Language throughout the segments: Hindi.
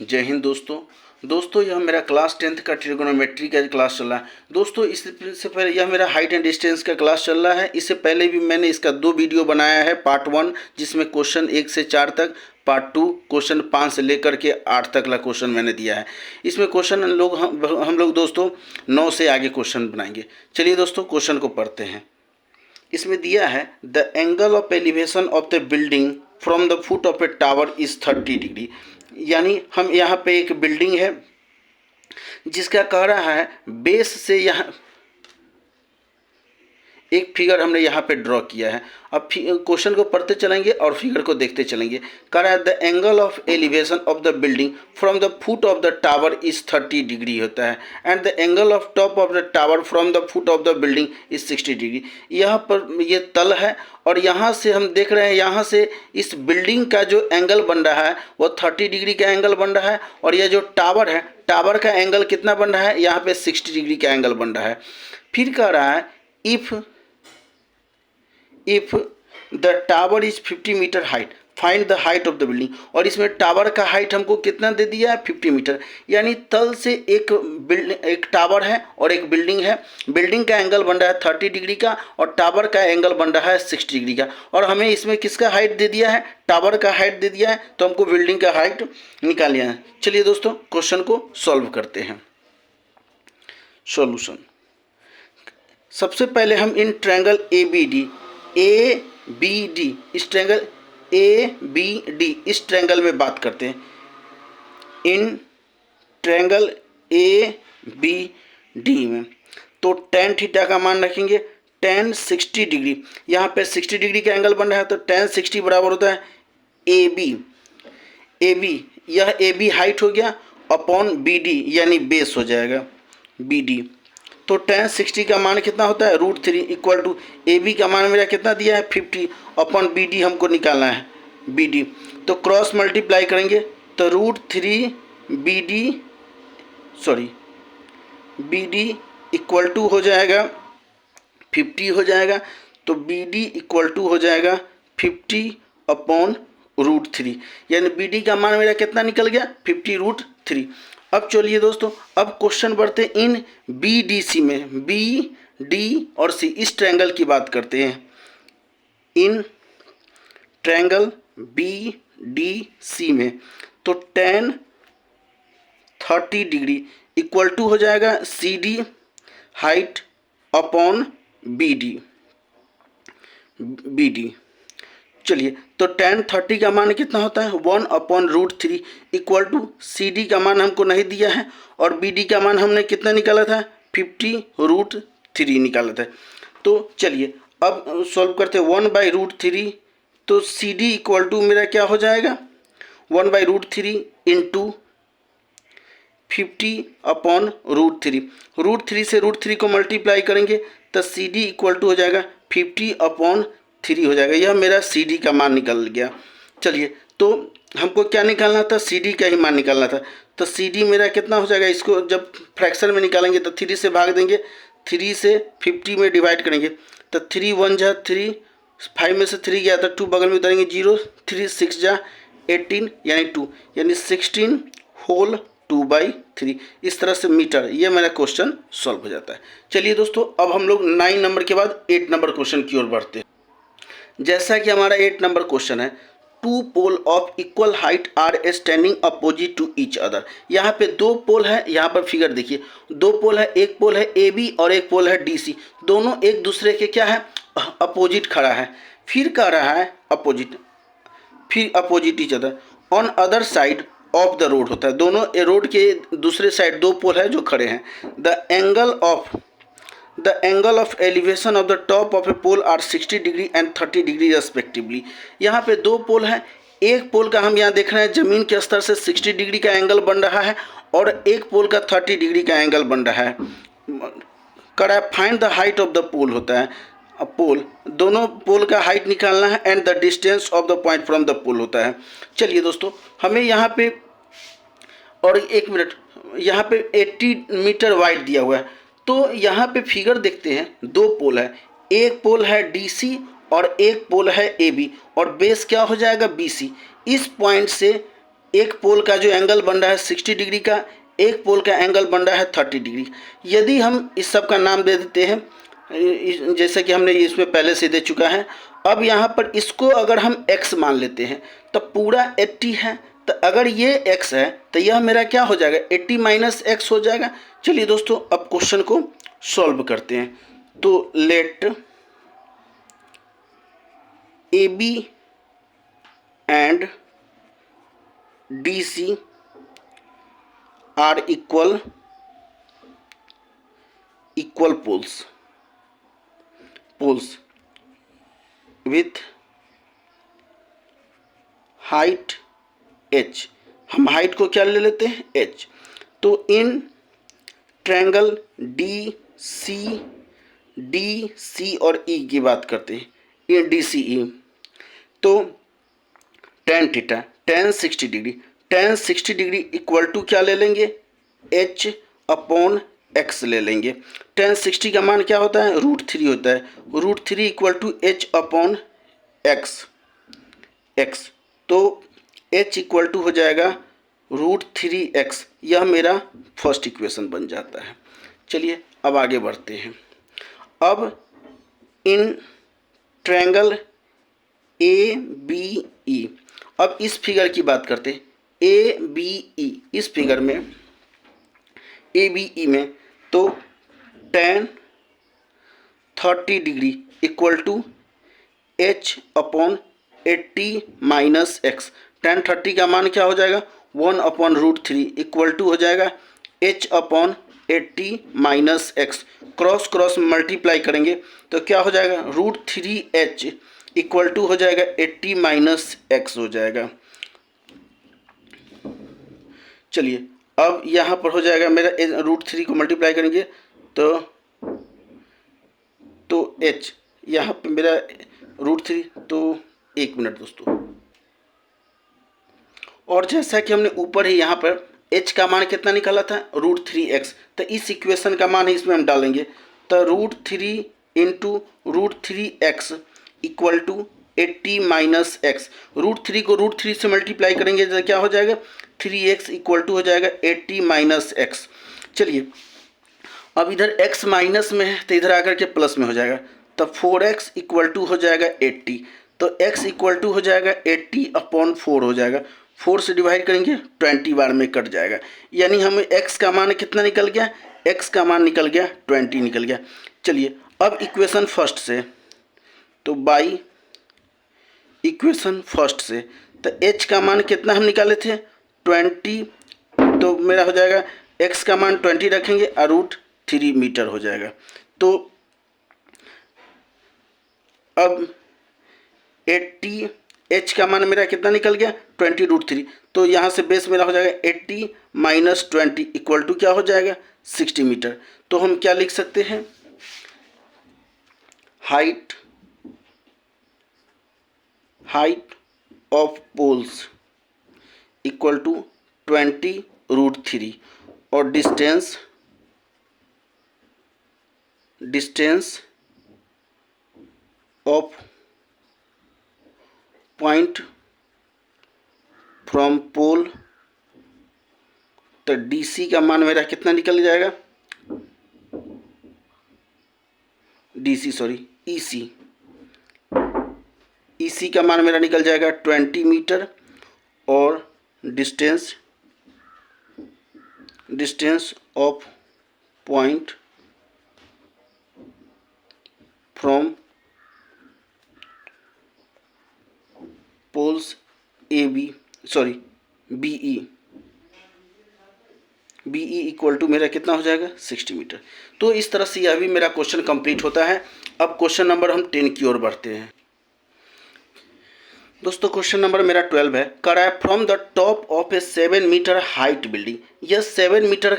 जय हिंद दोस्तों यह मेरा क्लास 10th का ट्रिगोनोमेट्री का क्लास चल रहा है। दोस्तों इससे पहले यह मेरा हाइट एंड डिस्टेंस का क्लास चल रहा है। इससे पहले भी मैंने इसका 2 वीडियो बनाया है। पार्ट 1 जिसमें क्वेश्चन 1 से 4 तक, पार्ट 2 क्वेश्चन 5 से लेकर के 8 तक का क्वेश्चन मैंने दिया है। इसमें क्वेश्चन हम लोग दोस्तों 9 से आगे क्वेश्चन बनाएंगे। चलिए दोस्तों क्वेश्चन को पढ़ते हैं। इसमें दिया है the angle of elevation of the building from the foot of A tower is 30 degree. यानी हम यहाँ पे एक बिल्डिंग है जिसका कह रहा है बेस से यहाँ एक फिगर हमने यहाँ पे ड्रॉ किया है। अब क्वेश्चन को पढ़ते चलेंगे और फिगर को देखते चलेंगे। कह रहा है the angle of elevation of the building from the foot of the tower is 30 degree होता है and the angle of top of the tower from the foot of the building is 60 degree. यहाँ पर ये तल है और यहाँ से हम देख रहे हैं, यहाँ से इस बिल्डिंग का जो एंगल बन रहा है वो 30 डिग्री का एंगल बन रहा है और यह जो टावर है, टावर का एंगल कितना बन रहा है, यहाँ पे 60 डिग्री का एंगल बन रहा है। फिर कह रहा है if the tower is 50 metre height find the height of the building. और इसमें टावर का हाइट हमको कितना दे दिया है, 50 मीटर। यानी तल से एक टावर है और एक बिल्डिंग है। बिल्डिंग का एंगल बन रहा है 30 डिग्री का और टावर का एंगल बन रहा है 60 डिग्री का। और हमें इसमें किसका हाइट दे दिया है, टावर का हाइट दे दिया है, तो हमको बिल्डिंग का हाइट निकालना है। चलिए दोस्तों क्वेश्चन को सॉल्व करते हैं। सॉल्यूशन, सबसे पहले हम in triangle A B D इस ट्रायंगल ए बी डी इस ट्रायंगल में बात करते हैं। In triangle A B D में तो tan थीटा का मान रखेंगे tan 60 डिग्री। यहाँ पे 60 डिग्री का एंगल बन रहा है तो tan 60 बराबर होता है ए बी। यह ए बी हाइट हो गया अपॉन बी डी यानी बेस हो जाएगा बी डी। तो tan 60 का मान कितना होता है, √3 इक्वल टू ए बी का मान मेरा कितना दिया है 50 अपॉन बी डी हमको निकालना है बी डी। तो क्रॉस मल्टीप्लाई करेंगे तो √3 बी डी इक्वल टू हो जाएगा 50 हो जाएगा। तो बी डी इक्वल टू हो जाएगा 50 अपॉन √3 यानी बी डी का मान मेरा कितना निकल गया 50√3। अब चलिए दोस्तों अब क्वेश्चन बढ़ते इन बी डी सी में। बी डी और सी इस ट्रायंगल की बात करते हैं। In triangle B D C में तो tan 30 डिग्री इक्वल टू हो जाएगा C D height upon B D. चलिए तो tan 30 का मान कितना होता है 1 upon √3 equal to C D का मान हमको नहीं दिया है और बी डी का मान हमने कितना निकाला था 50√3 निकाला था। तो चलिए अब सॉल्व करते हैं 1/√3। तो सी डी इक्वल टू मेरा क्या हो जाएगा 1/√3 इंटू 50 अपॉन √3। √3 से √3 को मल्टीप्लाई करेंगे तो सी डी इक्वल टू हो जाएगा 50 अपॉन 3 हो जाएगा। यह मेरा सी डी का मान निकल गया। चलिए तो हमको क्या निकालना था, सी डी का ही मान निकालना था। तो सी डी मेरा कितना हो जाएगा, इसको जब फ्रैक्शन में निकालेंगे तो 3 से भाग देंगे, 3 से 50 में डिवाइड करेंगे तो 3 1 जा 3, 5 में से 3 गया तो 2 बगल में उतारेंगे 0, 3 6 जा 18 यानी 2 यानी 16 होल 2/3। इस तरह से मीटर ये मेरा क्वेश्चन सॉल्व हो जाता है। चलिए दोस्तों अब हम लोग 9 नंबर के बाद 8 नंबर क्वेश्चन की ओर बढ़ते हैं। जैसा कि हमारा 8 नंबर क्वेश्चन है, 2 pole of equal height are standing opposite to each other. यहाँ पे 2 पोल है, यहाँ पर फिगर देखिए 2 पोल है, एक पोल है ए बी और एक पोल है डी सी। दोनों एक दूसरे के क्या है अपोजिट खड़ा है। फिर कह रहा है opposite each other on other side of the road होता है। दोनों रोड के दूसरे साइड 2 पोल है जो खड़े हैं। The angle of elevation of the top of a pole are 60 degree and 30 degree respectively. यहाँ पे 2 पोल हैं, एक पोल का हम यहाँ देख रहे हैं ज़मीन के स्तर से 60 डिग्री का एंगल बन रहा है और एक पोल का 30 डिग्री का एंगल बन रहा है। करा find the height of the pole होता है। पोल दोनों पोल का हाइट निकालना है and the distance of the point from the pole होता है। चलिए दोस्तों हमें यहाँ पे और 1 मिनट यहाँ पे 80 मीटर वाइड दिया हुआ है। तो यहाँ पे फिगर देखते हैं 2 पोल है, एक पोल है DC और एक पोल है AB और बेस क्या हो जाएगा BC। इस पॉइंट से एक पोल का जो एंगल बन रहा है 60 डिग्री का, एक पोल का एंगल बन रहा है 30 डिग्री। यदि हम इस सब का नाम दे देते हैं, जैसे कि हमने इसमें पहले से दे चुका है। अब यहाँ पर इसको अगर हम x मान लेते हैं तो पूरा 80 है, तो अगर ये x है तो यह मेरा क्या हो जाएगा, 80 माइनस x हो जाएगा। चलिए दोस्तों अब क्वेश्चन को सॉल्व करते हैं। तो let AB and DC are equal poles with height h। हम हाइट को क्या ले लेते हैं, h। तो इन ट्रायंगल DC और E की बात करते हैं, ये DCE। तो tan थीटा, tan 60 degree, tan 60 degree equal to क्या ले लेंगे, h अपॉन x ले लेंगे। tan 60 का मान क्या होता है, √3 होता है। √3 equal to h upon x। तो h इक्वल टू हो जाएगा √3x। यह मेरा फर्स्ट इक्वेशन बन जाता है। चलिए अब आगे बढ़ते हैं। अब इन ट्रायंगल ABE, अब इस फिगर की बात करते हैं। ABE, इस फिगर में ABE में तो tan 30 degree equal to h upon 80 minus x। tan 30 का मान क्या हो जाएगा, 1 अपॉन √3 इक्वल टू हो जाएगा h upon 80 minus x। Cross cross multiply करेंगे तो क्या हो जाएगा, √3h इक्वल टू हो जाएगा 80 माइनस x हो जाएगा। चलिए अब यहाँ पर हो जाएगा मेरा √3 को मल्टीप्लाई करेंगे तो h, यहाँ पे मेरा √3। तो एक मिनट दोस्तों, और जैसा कि हमने ऊपर ही यहाँ पर h का मान कितना निकाला था, √3x। तो इस इक्वेशन का मान इसमें हम डालेंगे तो √3 into √3x equal to 80 minus x। √3 को √3 से मल्टीप्लाई करेंगे तो क्या हो जाएगा, 3x इक्वल टू हो जाएगा 80 माइनस x। चलिए अब इधर x माइनस में है तो इधर आकर के प्लस में हो जाएगा, तब 4x इक्वल टू हो जाएगा 80। तो x इक्वल टू हो जाएगा 80 अपॉन 4 हो जाएगा। 4 से डिवाइड करेंगे 20 बार में कट जाएगा, यानी हमें x का मान कितना निकल गया, x का मान निकल गया 20 निकल गया। चलिए अब इक्वेशन फर्स्ट से, तो बाई इक्वेशन फर्स्ट से तो h का मान कितना हम निकाले थे, 20। तो मेरा हो जाएगा x का मान 20 रखेंगे और √3 मीटर हो जाएगा। तो अब 80, h का मान मेरा कितना निकल गया, 20 √3। तो यहाँ से बेस मेरा हो जाएगा 80 माइनस 20 इक्वल टू क्या हो जाएगा, 60 मीटर। तो हम क्या लिख सकते हैं, height of poles equal to 20 √3 और distance of point from pole. तो DC का मान मेरा कितना निकल जाएगा, EC का मान मेरा निकल जाएगा 20 मीटर और distance of point from poles BE equal to मेरा कितना हो जाएगा, 60 मीटर। तो इस तरह से यह भी मेरा क्वेश्चन कंप्लीट होता है। अब क्वेश्चन नंबर हम 10 की ओर बढ़ते हैं। दोस्तों क्वेश्चन नंबर मेरा 12 है, कराए from the top of a 7 metre height building. यह 7 मीटर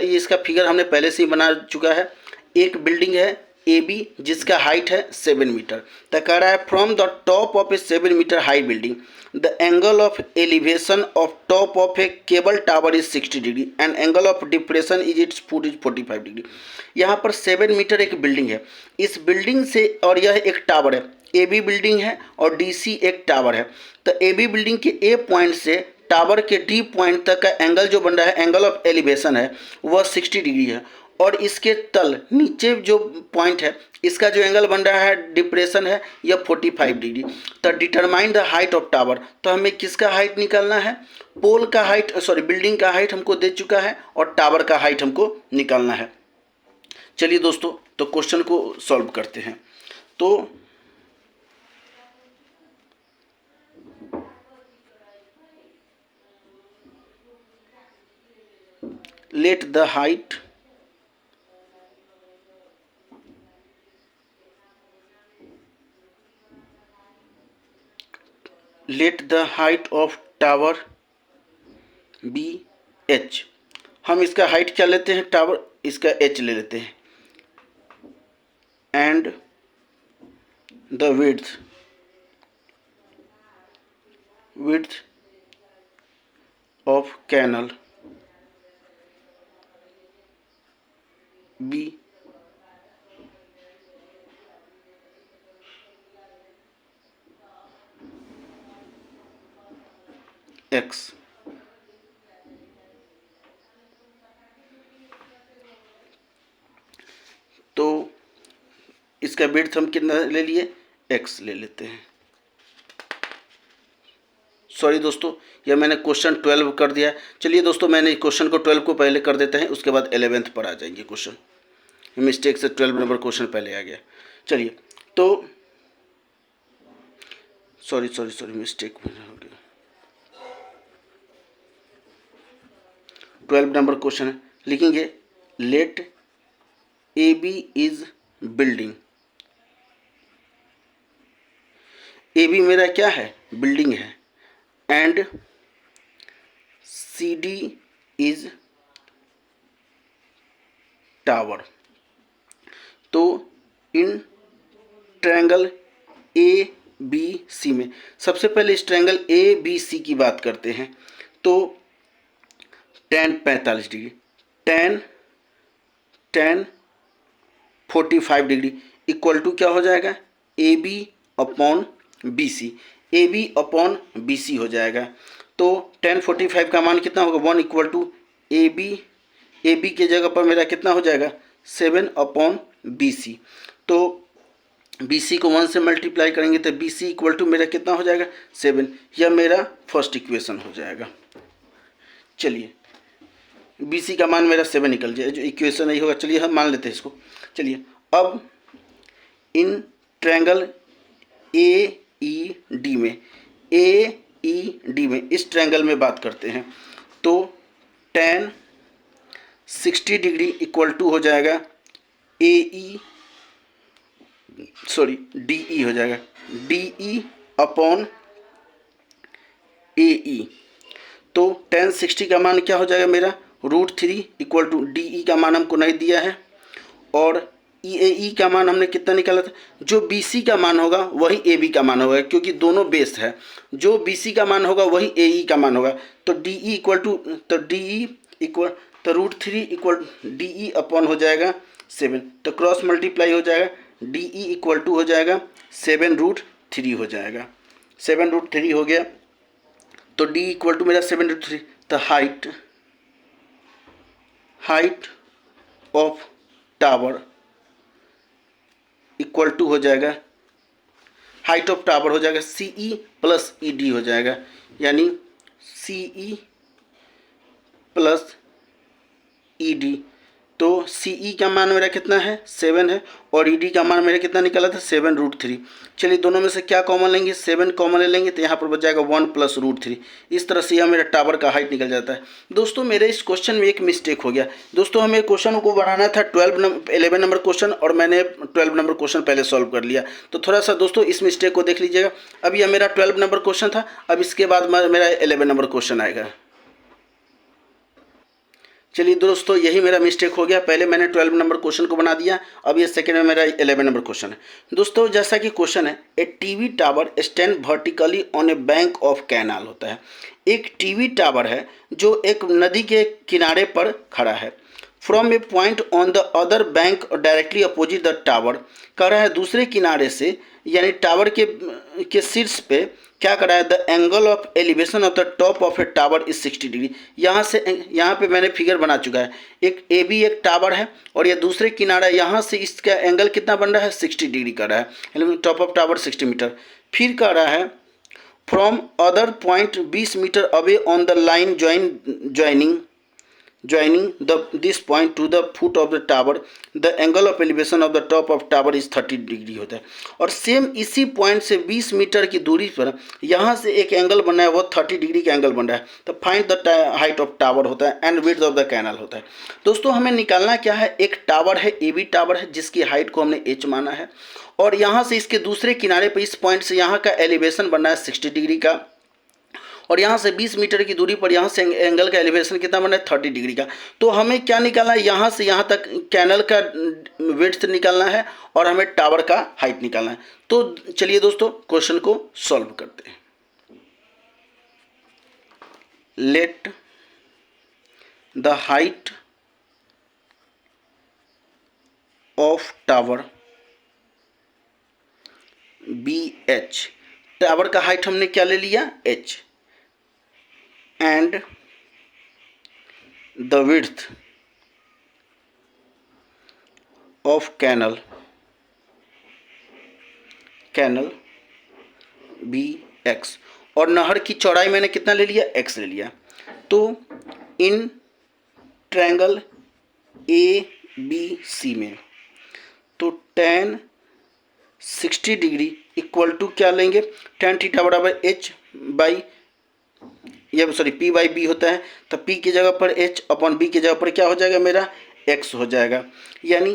इसका फिगर हमने पहले से ही बना चुका है। एक बिल्डिंग है AB जिसका हाइट है 7 मीटर। तो कह रहा है from the top of a 7 metre high building the angle of elevation of top of a cable tower is 60 degree and angle of depression is its foot is 45 degree. यहाँ पर 7 मीटर एक बिल्डिंग है, इस बिल्डिंग से, और यह एक टावर है, AB बिल्डिंग है और DC एक टावर है। तो AB बिल्डिंग के A पॉइंट से टावर के डी पॉइंट तक का एंगल जो बन रहा है, एंगल ऑफ एलिवेशन है, वह 60 डिग्री है। और इसके तल नीचे जो पॉइंट है, इसका जो एंगल बन रहा है, डिप्रेशन है, यह 45 डिग्री। तो determine the height of tower, तो हमें किसका हाइट निकालना है? पोल का हाइट, सॉरी बिल्डिंग का हाइट हमको दे चुका है और टावर का हाइट हमको निकालना है। चलिए दोस्तों, तो क्वेश्चन को सॉल्व करते हैं। तो let the height of tower be h। हम इसका हाइट क्या लेते हैं? टावर, इसका h ले लेते हैं। And the width of canal B x। तो इसका विड्थ हम कितना ले लिए? x ले लेते हैं। सॉरी दोस्तों, यह मैंने क्वेश्चन 12 कर दिया। चलिए दोस्तों, मैंने क्वेश्चन को 12 को पहले कर देते हैं, उसके बाद 11th पर आ जाएंगे क्वेश्चन। मिस्टेक से 12 नंबर क्वेश्चन पहले आ गया। चलिए, तो सॉरी मिस्टेक हो गया। 12 नंबर क्वेश्चन है, लिखेंगे let A B is building. A B मेरा क्या है? बिल्डिंग है। And C D is tower. तो in triangle A B C में सबसे पहले इस ट्रायंगल ए बी सी की बात करते हैं। तो tan 45 degree, tan 45 degree equal to क्या हो जाएगा? A B upon B C. A B upon B C हो जाएगा। तो tan 45 का मान कितना होगा? 1 इक्वल टू ए बी के जगह पर मेरा कितना हो जाएगा? 7 अपॉन बी सी। तो बी सी को 1 से मल्टीप्लाई करेंगे तो बी सी इक्वल टू मेरा कितना हो जाएगा? 7। यह मेरा फर्स्ट इक्वेशन हो जाएगा। चलिए, बी सी का मान मेरा 7 निकल जाए, जो इक्वेशन नहीं होगा। चलिए हम मान लेते हैं इसको। चलिए, अब in triangle A E D में इस ट्रायंगल में बात करते हैं। तो tan 60 डिग्री इक्वल टू हो जाएगा डी ई हो जाएगा, डी ई अपॉन ए ई। तो tan 60 का मान क्या हो जाएगा मेरा? √3 इक्वल टू डी ई का मान हमको नहीं दिया है, और ई का मान हमने कितना निकाला था? जो बी सी का मान होगा वही ए बी का मान होगा, क्योंकि दोनों बेस है। जो बी सी का मान होगा वही ए ई का मान होगा। तो डी ई इक्वल टू, तो डी ई इक्वल, तो √3 इक्वल डी ई अपॉन हो जाएगा 7। तो क्रॉस मल्टीप्लाई हो जाएगा, डी ई इक्वल टू हो जाएगा 7√3 हो जाएगा। 7√3 हो गया। तो डी इक्वल टू मेरा 7√3। तो height of tower equal to हो जाएगा, हाइट ऑफ टावर हो जाएगा सी ई प्लस ई डी हो जाएगा, यानी सी ई प्लस ई डी। तो सी ई का मान मेरा कितना है? 7 है, और ई डी का मान मेरा कितना निकाला था? 7√3। चलिए, दोनों में से क्या कॉमन लेंगे? 7 कॉमन ले लेंगे, तो यहाँ पर बच जाएगा 1 प्लस √3। इस तरह से यह मेरा टावर का हाइट निकल जाता है। दोस्तों, मेरे इस क्वेश्चन में एक मिस्टेक हो गया। दोस्तों, हमें क्वेश्चन को बढ़ाना था 11 नंबर क्वेश्चन, और मैंने 12 नंबर क्वेश्चन पहले सॉल्व कर लिया। तो थोड़ा सा दोस्तों इस मिस्टेक को देख लीजिएगा। अब यह मेरा 12 नंबर क्वेश्चन था, अब इसके बाद मेरा 11 नंबर क्वेश्चन आएगा। चलिए दोस्तों, यही मेरा मिस्टेक हो गया। पहले मैंने 12 नंबर क्वेश्चन को बना दिया, अब ये सेकंड में मेरा 11 नंबर क्वेश्चन है। दोस्तों, जैसा कि क्वेश्चन है, a TV tower stand vertically on a bank of canal होता है। एक टीवी टावर है जो एक नदी के किनारे पर खड़ा है। From A point on the other bank directly opposite the tower, कह रहा है दूसरे किनारे से यानी टावर के शीर्ष पे क्या करा है, the angle of elevation of the top of A tower is 60 degree. यहाँ पे मैंने फिगर बना चुका है, एक ए बी एक टावर है और ये दूसरे किनारा, यहाँ से इसका एंगल कितना बन रहा है, 60 डिग्री कर रहा है, टॉप ऑफ टावर 60 मीटर। फिर कह रहा है from other point 20 metre away on the line joining this point to the foot of the tower, the angle of elevation of the top of tower is 30 degree होता है। और सेम इसी पॉइंट से 20 मीटर की दूरी पर यहाँ से एक एंगल बना है, वो 30 डिग्री का एंगल बन रहा है। तो find the height of tower होता है and width of the canal होता है। दोस्तों हमें निकालना क्या है, एक टावर है, ए बी टावर है, जिसकी हाइट को हमने h माना है, और यहाँ से इसके दूसरे किनारे पर इस पॉइंट से यहाँ का एलिवेशन बनना है 60 डिग्री का, और यहाँ से 20 मीटर की दूरी पर यहाँ से एंगल का एलिवेशन कितना बना है, 30 डिग्री का। तो हमें क्या निकालना है, यहाँ से यहाँ तक कैनल का विड्थ निकालना है और हमें टावर का हाइट निकालना है। तो चलिए दोस्तों क्वेश्चन को सॉल्व करते हैं। Let the height of tower B H, tower का हाइट हमने क्या ले लिया, h, and the width of canal bx, और नहर की चौड़ाई मैंने कितना ले लिया, x ले लिया। तो in triangle A B C में तो tan 60 डिग्री इक्वल टू क्या लेंगे, tan थीटा बराबर h बाई, ये सॉरी p बाई बी होता है, तो p की जगह पर h अपॉन b की जगह पर क्या हो जाएगा, मेरा x हो जाएगा। यानी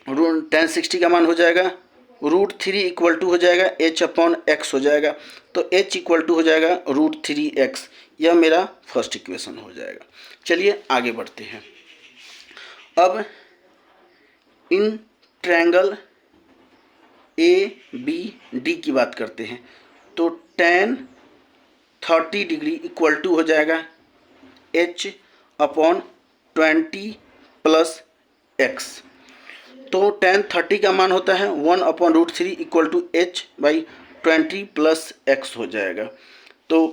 tan 60 का मान हो जाएगा √3 इक्वल टू हो जाएगा h अपॉन x हो जाएगा। तो h इक्वल टू हो जाएगा √3x, यह मेरा फर्स्ट इक्वेशन हो जाएगा। चलिए आगे बढ़ते हैं। अब in triangle A B D की बात करते हैं। तो tan 30 डिग्री इक्वल टू हो जाएगा h अपॉन 20 प्लस x। तो tan 30 का मान होता है 1 upon √3 equal to h by 20 plus x हो जाएगा। तो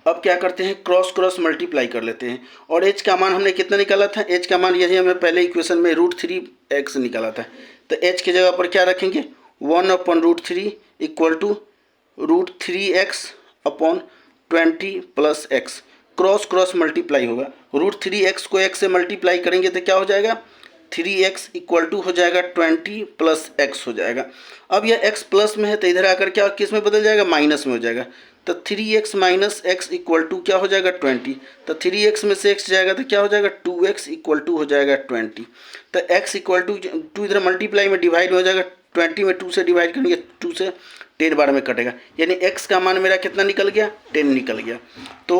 अब क्या करते हैं, क्रॉस मल्टीप्लाई कर लेते हैं, और h का मान हमने कितना निकाला था, h का मान यही हमें पहले इक्वेशन में √3x निकाला था। तो h की जगह पर क्या रखेंगे, 1 upon √3 equal to √3x upon 20 plus x। Cross multiply होगा, √3x को x से मल्टीप्लाई करेंगे तो क्या हो जाएगा, 3x इक्वल टू हो जाएगा 20 प्लस x हो जाएगा। अब यह x प्लस में है तो इधर आकर क्या किस में बदल जाएगा, माइनस में हो जाएगा। तो 3x minus x equal to क्या हो जाएगा, 20। तो 3x में से x जाएगा तो क्या हो जाएगा, 2x इक्वल टू हो जाएगा 20। तो x इक्वल टू इधर मल्टीप्लाई में डिवाइड हो जाएगा, 20 में 2 से डिवाइड करेंगे, 2 से 10 बार में कटेगा, यानी x का मान मेरा कितना निकल गया, 10 निकल गया। तो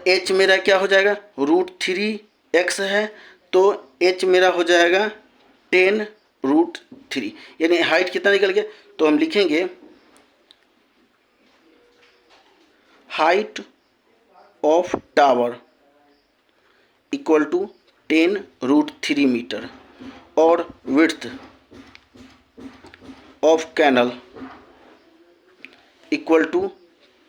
h मेरा क्या हो जाएगा, √3x है, तो h मेरा हो जाएगा 10√3, यानी हाइट कितना निकल गया। तो हम लिखेंगे height of tower equal to 10√3 metre और width of canal equal to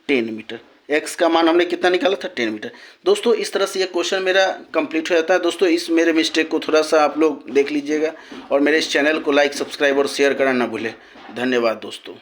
10 metre. x का मान हमने कितना निकाला था, 10 मीटर। दोस्तों इस तरह से ये क्वेश्चन मेरा कंप्लीट हो जाता है। दोस्तों इस मेरे मिस्टेक को थोड़ा सा आप लोग देख लीजिएगा और मेरे इस चैनल को लाइक, सब्सक्राइब और शेयर करना ना भूलें। धन्यवाद दोस्तों।